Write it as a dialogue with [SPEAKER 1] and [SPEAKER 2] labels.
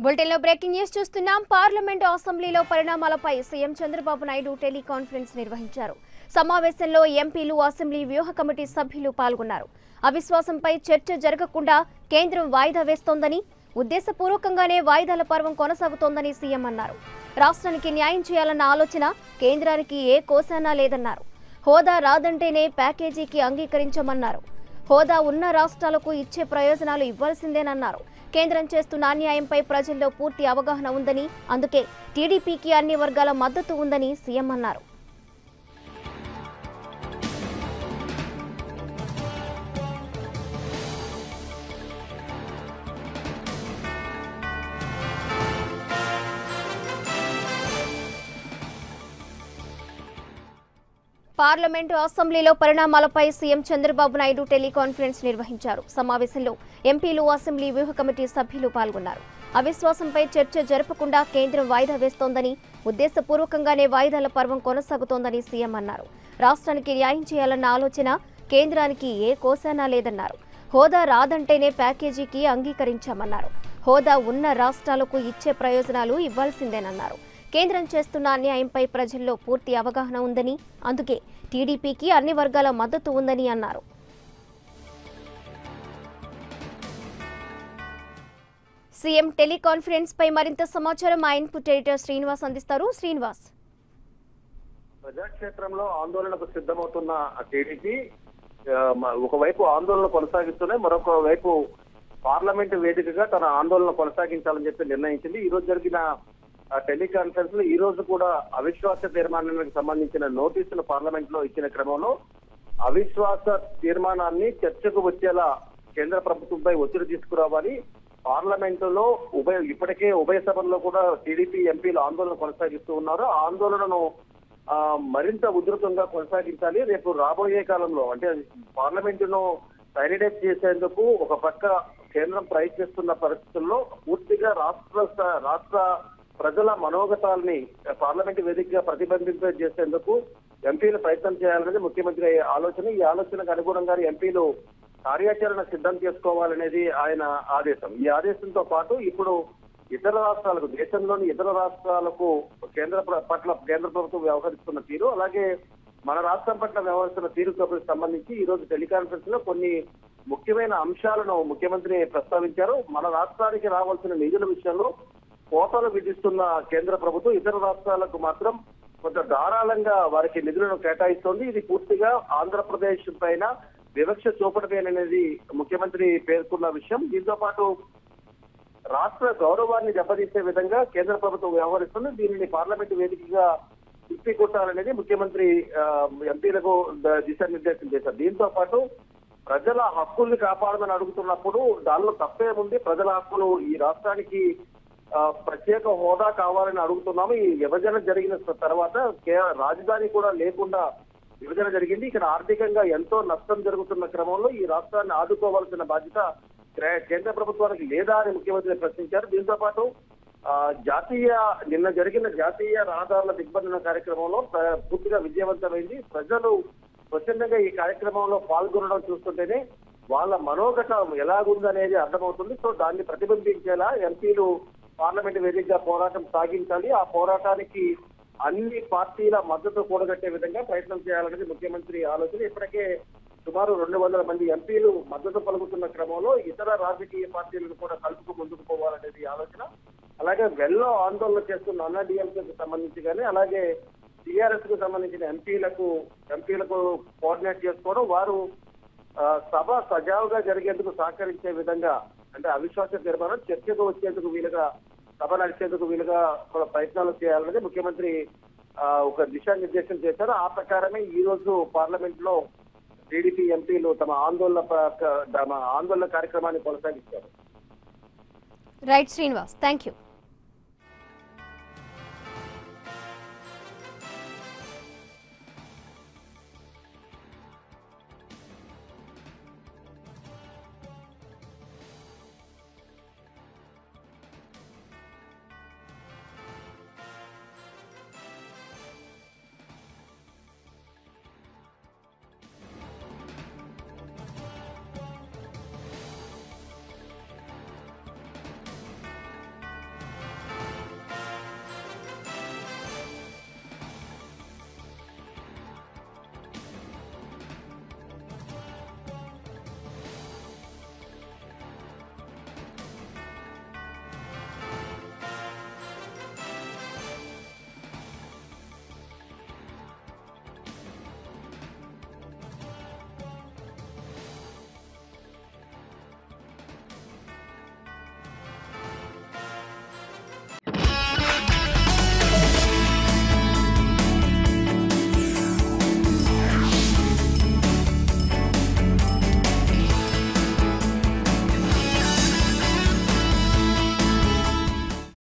[SPEAKER 1] బులెటిన్లో breaking news చూస్తున్నాం. Parliament అసెంబ్లీలో పరిణామాలపై సీఎం చంద్రబాబు నాయుడు టెలికాన్ఫరెన్స్ నిర్వహించారు. సమావేశంలో ఎంపీలు, అసెంబ్లీ వ్యూహ కమిటీ సభ్యులు పాల్గొన్నారు. అవిశ్వాసంపై చర్చ జరగకుండా కేంద్రం వాయిదా వేస్తోందని, ఉద్దేశపూర్వకంగానే వాయిదాల పర్వం కొనసాగుతోందని సీఎం అన్నారు. రాష్ట్రానికి న్యాయం చేయాలన్న ఆలోచన కేంద్రానికి ఏ కోశానా లేదన్నారు. హోదా రాదంటేనే ప్యాకేజీకి అంగీకరించమన్నారు. హోదా ఉన్న రాష్ట్రాలకు ఇచ్చే ప్రయోజనాలు ఇవ్వాల్సిందేనన్నారు. కేంద్రం చేస్తున్న అన్యాయంపై ప్రజల్లో పూర్తి అవగాహన ఉందని, అందుకే టీడీపీకి అన్ని వర్గాల మద్దతు ఉందని సీఎం అన్నారు. పార్లమెంటు అసెంబ్లీలో పరిణామాలపై సీఎం చంద్రబాబు నాయుడు టెలికాన్ఫరెన్స్ నిర్వహించారు. సమావేశంలో ఎంపీలు, అసెంబ్లీ వ్యూహ కమిటీ సభ్యులు పాల్గొన్నారు. అవిశ్వాసంపై చర్చ జరపకుండా కేంద్రం వాయిదా వేస్తోందని, ఉద్దేశపూర్వకంగానే వాయిదాల పర్వం కొనసాగుతోందని సీఎం అన్నారు. రాష్ట్రానికి న్యాయం చేయాలన్న ఆలోచన కేంద్రానికి ఏ కోశానా లేదన్నారు. హోదా రాదంటేనే ప్యాకేజీకి అంగీకరించామన్నారు. హోదా ఉన్న రాష్ట్రాలకు ఇచ్చే ప్రయోజనాలు ఇవ్వాల్సిందేనన్నారు. కేంద్రం చేస్తున్న అన్యాయంపై ప్రజల్లో పూర్తి అవగాహన ఉందని, అందుకే టీడీపీకి అన్ని వర్గాల మద్దతు ఉందని అన్నారు. సీఎం టెలికాన్ఫరెన్స్ పై మరింత సమాచారం మా ఇన్పుట్ ఎడిటర్ శ్రీనివాస్ అందిస్తారు. శ్రీనివాస్,
[SPEAKER 2] ప్రజాక్షేత్రంలో ఆందోళనకు సిద్ధమవుతున్న టీడీపీ ఒకవైపు ఆందోళన కొనసాగిస్తూనే మరొక వైపు పార్లమెంటు వేదికగా తన ఆందోళన కొనసాగించాలని చెప్పి నిర్ణయించింది. ఈ రోజు జరిగిన టెలికాన్ఫరెన్స్ లో ఈ రోజు కూడా అవిశ్వాస తీర్మానానికి సంబంధించిన నోటీసులు పార్లమెంట్ లో ఇచ్చిన క్రమంలో అవిశ్వాస తీర్మానాన్ని చర్చకు వచ్చేలా కేంద్ర ప్రభుత్వంపై ఒత్తిడి తీసుకురావాలి. పార్లమెంటులో ఇప్పటికే ఉభయ సభల్లో కూడా టీడీపీ ఎంపీలు ఆందోళన కొనసాగిస్తూ ఉన్నారు. ఆ ఆందోళనను మరింత ఉధృతంగా కొనసాగించాలి. రేపు రాబోయే కాలంలో అంటే పార్లమెంటును సైనిడైజ్ చేసేందుకు ఒక పక్క కేంద్రం ప్రయత్నిస్తున్న పరిస్థితుల్లో పూర్తిగా రాష్ట్ర ప్రజల మనోగతాల్ని పార్లమెంటు వేదికగా ప్రతిబంధింప చేసేందుకు ఎంపీలు ప్రయత్నం చేయాలనేది ముఖ్యమంత్రి ఆలోచన. ఈ ఆలోచనకు అనుగుణంగా ఎంపీలు కార్యాచరణ సిద్ధం చేసుకోవాలనేది ఆయన ఆదేశం. ఈ ఆదేశంతో పాటు ఇప్పుడు ఇతర రాష్ట్రాలకు, దేశంలోని ఇతర రాష్ట్రాలకు కేంద్ర ప్రభుత్వం వ్యవహరిస్తున్న తీరు, అలాగే మన రాష్ట్రం పట్ల వ్యవహరిస్తున్న తీరుకు సంబంధించి ఈ రోజు టెలికాన్ఫరెన్స్ లో కొన్ని ముఖ్యమైన అంశాలను ముఖ్యమంత్రి ప్రస్తావించారు. మన రాష్ట్రానికి రావాల్సిన నిధుల విషయంలో కోతలు విధిస్తున్న కేంద్ర ప్రభుత్వం ఇతర రాష్ట్రాలకు మాత్రం కొంత ధారాళంగా వారికి నిధులను కేటాయిస్తోంది. ఇది పూర్తిగా ఆంధ్రప్రదేశ్ పైన వివక్ష చూపడమేననేది ముఖ్యమంత్రి పేర్కొన్న విషయం. దీంతో పాటు రాష్ట్ర గౌరవాన్ని దెబ్బతీసే విధంగా కేంద్ర ప్రభుత్వం వ్యవహరిస్తుంది. దీనిని పార్లమెంటు వేదికగా తిప్పికొట్టాలనేది ముఖ్యమంత్రి ఎంపీలకు దిశానిర్దేశం చేశారు. దీంతో పాటు ప్రజల హక్కుల్ని కాపాడమని అడుగుతున్నప్పుడు దానిలో తప్పేముంది? ప్రజల హక్కులు ఈ రాష్ట్రానికి ప్రత్యేక హోదా కావాలని అడుగుతున్నాము. ఈ విభజన జరిగిన తర్వాత రాజధాని కూడా లేకుండా విభజన జరిగింది. ఇక్కడ ఆర్థికంగా ఎంతో నష్టం జరుగుతున్న క్రమంలో ఈ రాష్ట్రాన్ని ఆదుకోవాల్సిన బాధ్యత కేంద్ర ప్రభుత్వానికి లేదా అని ముఖ్యమంత్రి ప్రశ్నించారు. దీంతో పాటు నిన్న జరిగిన జాతీయ రహదారుల దిగ్బంధన కార్యక్రమంలో పూర్తిగా విజయవంతమైంది. ప్రజలు స్వచ్ఛందంగా ఈ కార్యక్రమంలో పాల్గొనడం చూస్తుంటేనే వాళ్ళ మనోగతం ఎలాగుందనేది అర్థమవుతుంది. సో దాన్ని ప్రతిబింబించేలా ఎంపీలు పార్లమెంటు వేదికగా పోరాటం సాగించాలి. ఆ పోరాటానికి అన్ని పార్టీల మద్దతు కూడగట్టే విధంగా ప్రయత్నం చేయాలనేది ముఖ్యమంత్రి ఆలోచన. ఇప్పటికే సుమారు 200 మంది ఎంపీలు మద్దతు పలుకుతున్న క్రమంలో ఇతర రాజకీయ పార్టీలను కూడా కలుపుకు ముందుకు పోవాలనేది ఆలోచన. అలాగే వెల్లో ఆందోళన చేస్తున్న అన్నాడీఎంకేకి సంబంధించి కానీ, అలాగే టీఆర్ఎస్ కు సంబంధించిన ఎంపీలకు కోఆర్డినేట్ చేసుకోవడం, వారు సభ సజావుగా జరిగేందుకు సహకరించే విధంగా అంటే అవిశ్వాస తీర్మానం చర్చకు వచ్చేందుకు వీలుగా, సభ నడిచేందుకు వీలుగా ప్రయత్నాలు చేయాలనేది ముఖ్యమంత్రి ఒక దిశానిర్దేశం చేశారు. ఆ ప్రకారమే ఈ రోజు పార్లమెంట్ లో టీడీపీ ఎంపీలు తమ ఆందోళన కార్యక్రమాన్ని కొనసాగించారు.
[SPEAKER 1] Right Srinivas, thank you.